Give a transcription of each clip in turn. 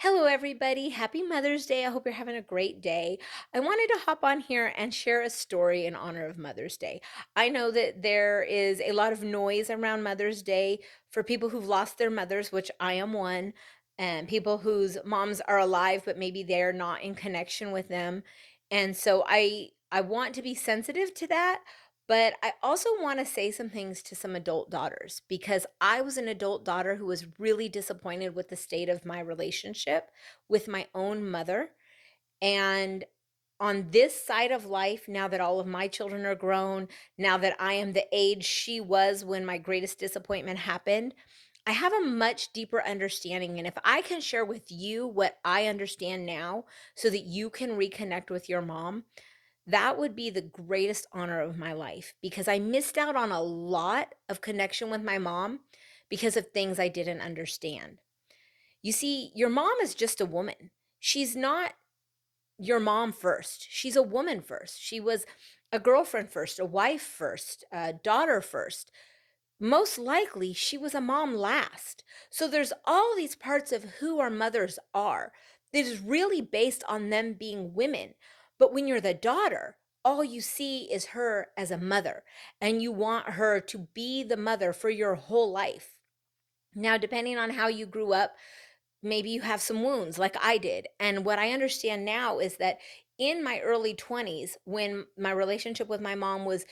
Hello, everybody. Happy Mother's Day. I hope you're having a great day. I wanted to hop on here and share a story in honor of Mother's Day. I know that there is a lot of noise around Mother's Day for people who've lost their mothers, which I am one, and people whose moms are alive, but maybe they're not in connection with them. And so I want to be sensitive to that. But I also want to say some things to some adult daughters because I was an adult daughter who was really disappointed with the state of my relationship with my own mother. And on this side of life, now that all of my children are grown, now that I am the age she was when my greatest disappointment happened, I have a much deeper understanding. And if I can share with you what I understand now so that you can reconnect with your mom, that would be the greatest honor of my life because I missed out on a lot of connection with my mom because of things I didn't understand. You see, your mom is just a woman. She's not your mom first. She's a woman first. She was a girlfriend first, a wife first, a daughter first. Most likely, she was a mom last. So there's all these parts of who our mothers are that is really based on them being women. But when you're the daughter, all you see is her as a mother, and you want her to be the mother for your whole life. Now, depending on how you grew up, maybe you have some wounds like I did. And what I understand now is that in my early 20s, when my relationship with my mom was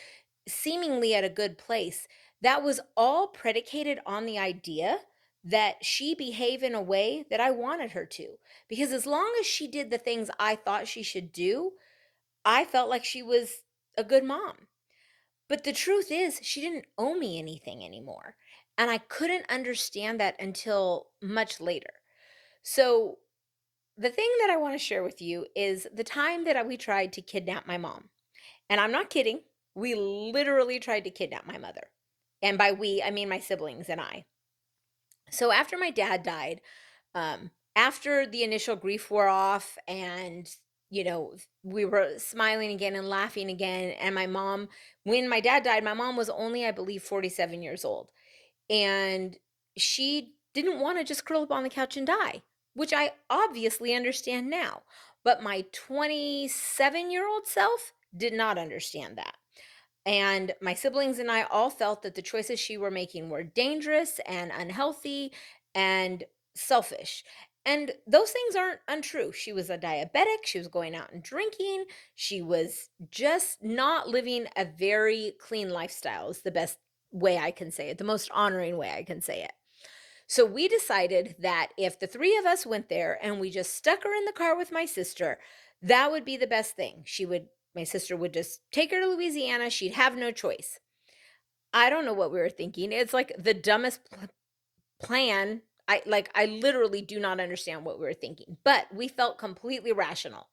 seemingly at a good place, that was all predicated on the idea that she behave in a way that I wanted her to. Because as long as she did the things I thought she should do, I felt like she was a good mom. But the truth is, she didn't owe me anything anymore. And I couldn't understand that until much later. So, the thing that I want to share with you is the time that we tried to kidnap my mom. And I'm not kidding. We literally tried to kidnap my mother. And by we, I mean my siblings and I. So after my dad died, after the initial grief wore off and we were smiling again and laughing again. And when my dad died, my mom was only, I believe, 47 years old. And she didn't want to just curl up on the couch and die, which I obviously understand now. But my 27-year-old self did not understand that. And my siblings and I all felt that the choices she were making were dangerous and unhealthy and selfish. And those things aren't untrue. She was a diabetic. She was going out and drinking. She was just not living a very clean lifestyle, is the best way I can say it, the most honoring way I can say it. So we decided that if the three of us went there and we just stuck her in the car with my sister, that would be the best thing. My sister would just take her to Louisiana. She'd have no choice. I don't know what we were thinking. It's like the dumbest plan. I literally do not understand what we were thinking, but we felt completely rational.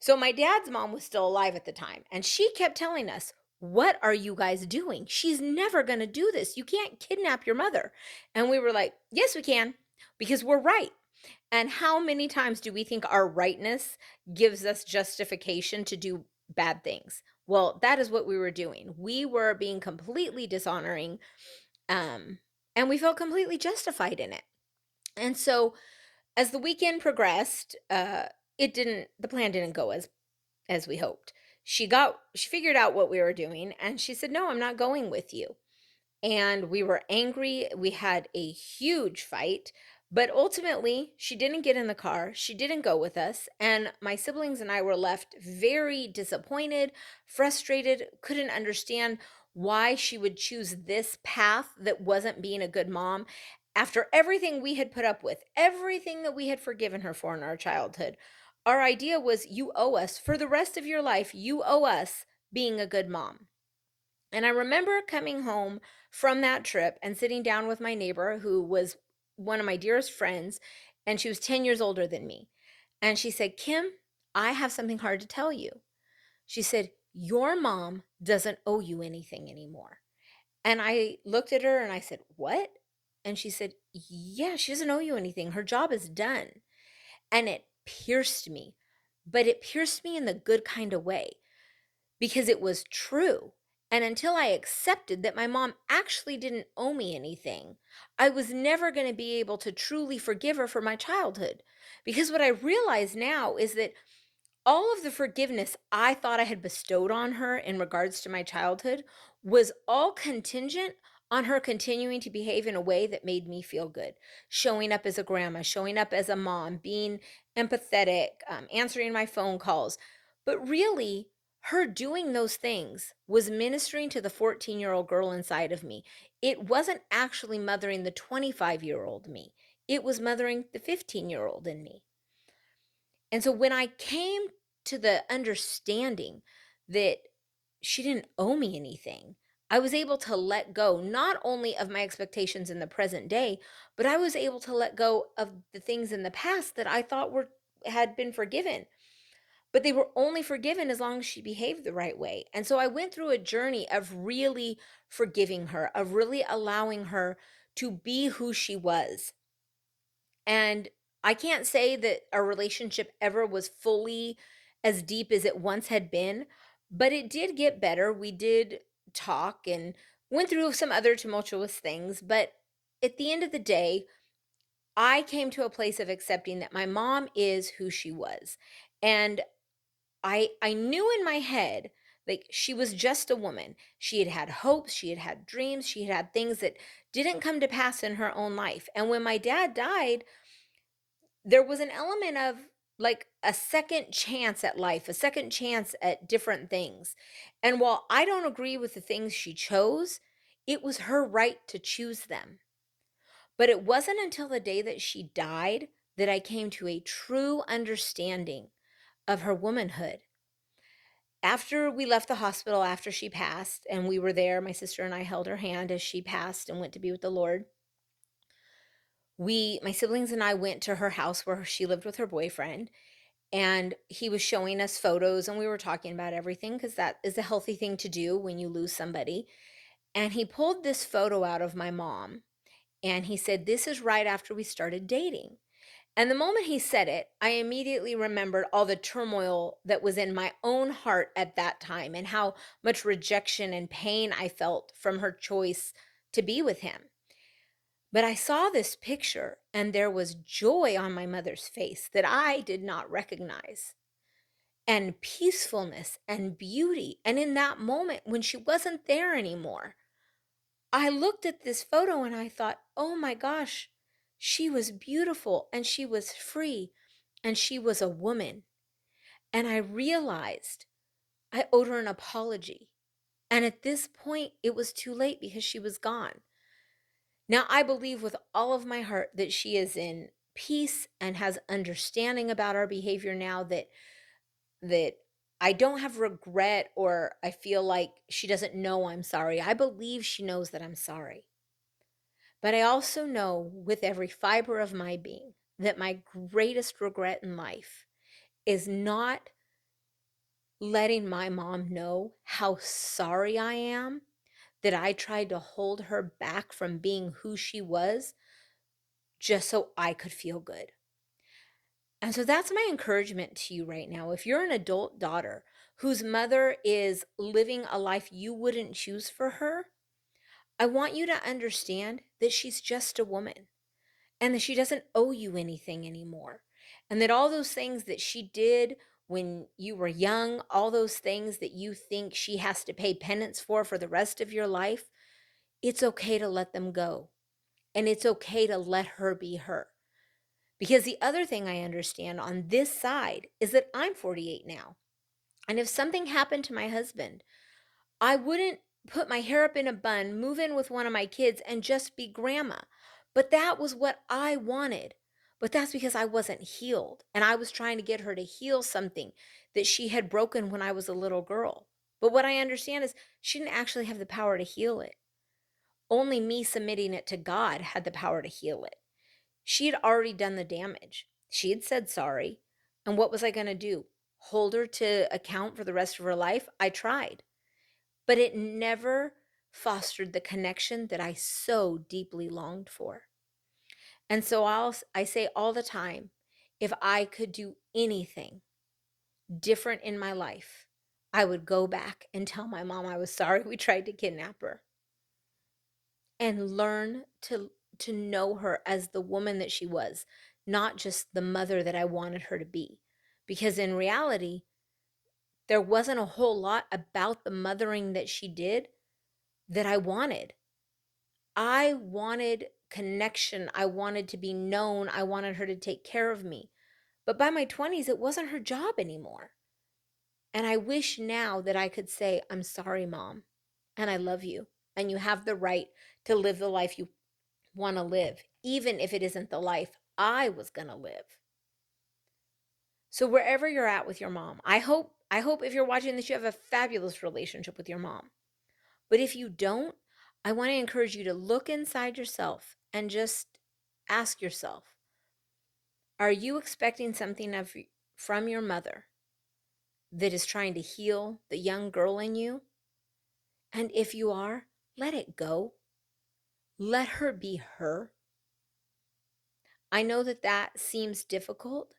So my dad's mom was still alive at the time, and she kept telling us, "What are you guys doing? She's never going to do this. You can't kidnap your mother." And we were like, "Yes, we can, because we're right." And how many times do we think our rightness gives us justification to do bad things? Well, that is what we were doing. We were being completely dishonoring, um, and we felt completely justified in it. And so as the weekend progressed, the plan didn't go as we hoped. She figured out what we were doing and she said, "No, I'm not going with you." And we were angry. We had a huge fight, but ultimately, she didn't get in the car. She didn't go with us, and my siblings and I were left very disappointed, frustrated, couldn't understand why she would choose this path that wasn't being a good mom after everything we had put up with, everything that we had forgiven her for in our childhood. Our idea was, you owe us for the rest of your life, you owe us being a good mom. And I remember coming home from that trip and sitting down with my neighbor, who was one of my dearest friends, and she was 10 years older than me. And she said, "Kim, I have something hard to tell you." She said, "Your mom doesn't owe you anything anymore." And I looked at her and I said, "What?" And she said, "Yeah, she doesn't owe you anything. Her job is done." And it pierced me, but it pierced me in the good kind of way because it was true. And until I accepted that my mom actually didn't owe me anything, I was never going to be able to truly forgive her for my childhood. Because what I realize now is that all of the forgiveness I thought I had bestowed on her in regards to my childhood was all contingent on her continuing to behave in a way that made me feel good. Showing up as a grandma, showing up as a mom, being empathetic, answering my phone calls. But really, her doing those things was ministering to the 14-year-old girl inside of me. It wasn't actually mothering the 25-year-old me, it was mothering the 15-year-old in me. And so when I came to the understanding that she didn't owe me anything, I was able to let go not only of my expectations in the present day, but I was able to let go of the things in the past that I thought were had been forgiven. But they were only forgiven as long as she behaved the right way. And so I went through a journey of really forgiving her, of really allowing her to be who she was. And I can't say that our relationship ever was fully as deep as it once had been, but it did get better. We did talk and went through some other tumultuous things, but at the end of the day, I came to a place of accepting that my mom is who she was. And I knew in my head like she was just a woman. She had had hopes, she had had dreams, she had had things that didn't come to pass in her own life. And when my dad died, there was an element of like a second chance at life, a second chance at different things. And while I don't agree with the things she chose, it was her right to choose them. But it wasn't until the day that she died that I came to a true understanding of her womanhood. After we left the hospital, after she passed, and we were there, my sister and I held her hand as she passed and went to be with the Lord. My siblings and I went to her house where she lived with her boyfriend, and he was showing us photos and we were talking about everything because that is a healthy thing to do when you lose somebody. And he pulled this photo out of my mom and he said, "This is right after we started dating." And the moment he said it, I immediately remembered all the turmoil that was in my own heart at that time and how much rejection and pain I felt from her choice to be with him. But I saw this picture and there was joy on my mother's face that I did not recognize, and peacefulness and beauty. And in that moment, when she wasn't there anymore, I looked at this photo and I thought, oh my gosh, she was beautiful and she was free and she was a woman. And I realized I owed her an apology. And at this point, it was too late because she was gone. Now, I believe with all of my heart that she is in peace and has understanding about our behavior now, that I don't have regret or I feel like she doesn't know I'm sorry. I believe she knows that I'm sorry. But I also know with every fiber of my being that my greatest regret in life is not letting my mom know how sorry I am that I tried to hold her back from being who she was just so I could feel good. And so that's my encouragement to you right now. If you're an adult daughter whose mother is living a life you wouldn't choose for her, I want you to understand that she's just a woman and that she doesn't owe you anything anymore. And that all those things that she did when you were young, all those things that you think she has to pay penance for the rest of your life, it's okay to let them go. And it's okay to let her be her. Because the other thing I understand on this side is that I'm 48 now. And if something happened to my husband, I wouldn't put my hair up in a bun, move in with one of my kids, and just be grandma. But that was what I wanted. But that's because I wasn't healed. And I was trying to get her to heal something that she had broken when I was a little girl. But what I understand is she didn't actually have the power to heal it. Only me submitting it to God had the power to heal it. She had already done the damage. She had said sorry. And what was I going to do? Hold her to account for the rest of her life? I tried. But it never fostered the connection that I so deeply longed for. And so I say all the time, if I could do anything different in my life, I would go back and tell my mom I was sorry we tried to kidnap her and learn to know her as the woman that she was, not just the mother that I wanted her to be. Because in reality, there wasn't a whole lot about the mothering that she did that I wanted. I wanted connection. I wanted to be known. I wanted her to take care of me. But by my 20s, it wasn't her job anymore. And I wish now that I could say, I'm sorry, mom, and I love you. And you have the right to live the life you want to live, even if it isn't the life I was going to live. So wherever you're at with your mom, I hope if you're watching this you have a fabulous relationship with your mom. But if you don't, I want to encourage you to look inside yourself and just ask yourself, are you expecting something from your mother that is trying to heal the young girl in you? And if you are, let it go. Let her be her. I know that that seems difficult,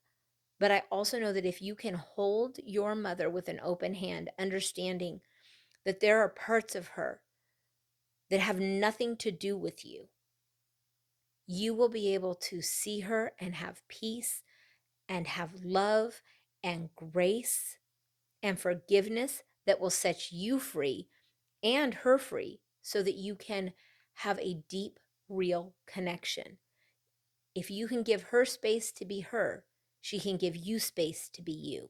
but I also know that if you can hold your mother with an open hand, understanding that there are parts of her that have nothing to do with you, you will be able to see her and have peace and have love and grace and forgiveness that will set you free and her free so that you can have a deep, real connection. If you can give her space to be her, she can give you space to be you.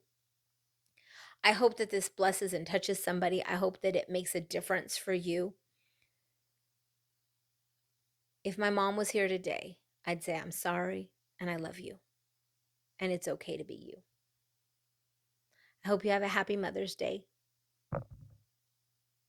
I hope that this blesses and touches somebody. I hope that it makes a difference for you. If my mom was here today, I'd say, I'm sorry and I love you. And it's okay to be you. I hope you have a happy Mother's Day.